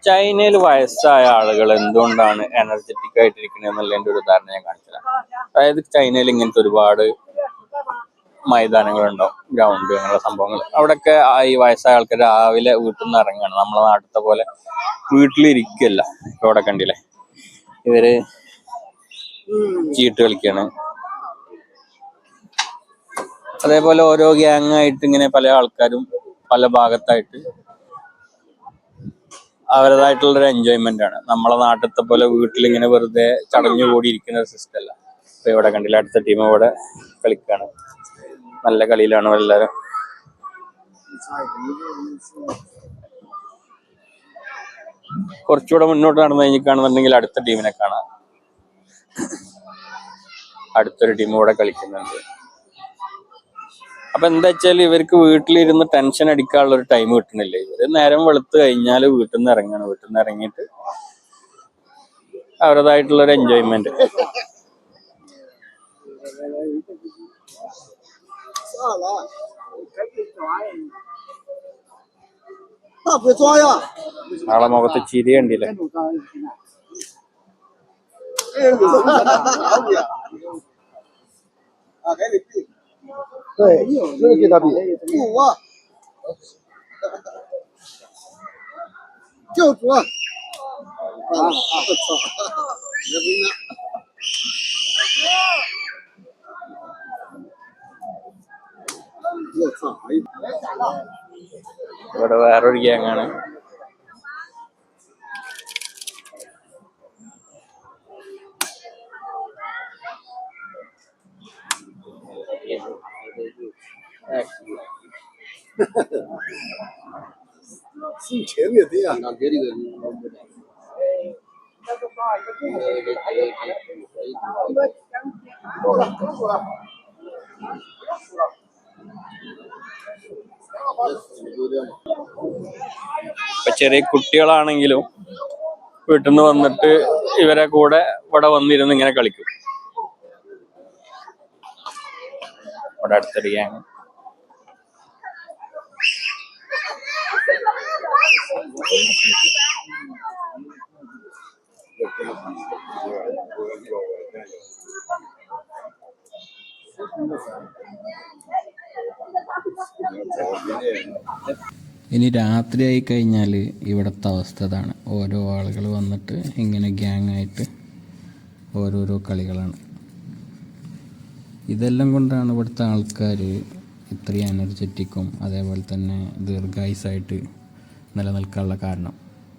ചൈനയിൽ വയസ്സായ ആളുകൾ എന്തുകൊണ്ടാണ് എനർജറ്റിക് ആയിട്ടിരിക്കുന്നത് എന്നുള്ളതിന്റെ ഒരു ഉദാഹരണം ഞാൻ കാണിച്ചത്. അതായത് ചൈനയിൽ ഇങ്ങനത്തെ ഒരുപാട് മൈതാനങ്ങളുണ്ടാവും, ഗ്രൗണ്ട് അങ്ങനെയുള്ള സംഭവങ്ങൾ. അവിടെയൊക്കെ ഈ വയസ്സായ ആൾക്കാർ രാവിലെ വീട്ടിൽ നിന്ന് ഇറങ്ങുകയാണ്. നമ്മളെ നാട്ടിലത്തെ പോലെ വീട്ടിലിരിക്കല്ല. ഇവിടെ കണ്ടില്ലേ, ഇവര് ചീട്ട് കളിക്കാണ്. അതേപോലെ ഓരോ ഗ്യാങ് ആയിട്ട് ഇങ്ങനെ പല ആൾക്കാരും പല ഭാഗത്തായിട്ട് അവരുടേതായിട്ടുള്ളൊരു എൻജോയ്മെന്റ് ആണ്. നമ്മളെ നാട്ടിലത്തെ പോലെ വീട്ടിലിങ്ങനെ വെറുതെ ചടഞ്ഞു കൂടി ഇരിക്കുന്ന ഒരു സിസ്റ്റം അല്ല. ഇപ്പൊ ഇവിടെ കണ്ടില്ല, അടുത്ത ടീം ഇവിടെ കളിക്കാണ്. നല്ല കളിയിലാണ് എല്ലാവരും. കുറച്ചുകൂടെ മുന്നോട്ട് നടന്നു കഴിഞ്ഞിട്ടാണെന്നുണ്ടെങ്കിൽ അടുത്ത ടീമിനെ കാണാം. അടുത്തൊരു ടീം ഇവിടെ കളിക്കുന്നുണ്ട്. അപ്പൊ എന്താ വെച്ചാൽ ഇവർക്ക് വീട്ടിലിരുന്ന് ടെൻഷൻ അടിക്കാനുള്ള ഒരു ടൈം കിട്ടുന്നില്ല. ഇവര് നേരം വെളുത്ത് കഴിഞ്ഞാൽ വീട്ടിൽ നിന്ന് ഇറങ്ങാണ്. വീട്ടിൽ നിന്ന് ഇറങ്ങിയിട്ട് അവരുടേതായിട്ടുള്ള ഒരു എൻജോയ്മെന്റ്. നാളെ മുഖത്ത് ചിരി കണ്ടില്ലേ. ഇവിടെ വേറൊരു ഗ്യാങ്ങാണ്. ഇപ്പൊ ചെറിയ കുട്ടികളാണെങ്കിലും വീട്ടിൽ നിന്ന് വന്നിട്ട് ഇവരെ കൂടെ ഇവിടെ വന്നിരുന്ന് ഇങ്ങനെ കളിക്കും. ഇവിടെ അടുത്തൊരു ഗ്യാങ്. ഇനി രാത്രിയായി കഴിഞ്ഞാൽ ഇവിടുത്തെ അവസ്ഥ ഇതാണ്. ഓരോ ആളുകൾ വന്നിട്ട് ഇങ്ങനെ ഗ്യാങ്ങായിട്ട് ഓരോരോ കളികളാണ്. ഇതെല്ലാം കൊണ്ടാണ് ഇവിടുത്തെ ആൾക്കാർ ഇത്രയും എനർജറ്റിക്കും അതേപോലെ തന്നെ ദീർഘായുസ്സായിട്ട് നിലനിൽക്കാനുള്ള കാരണം.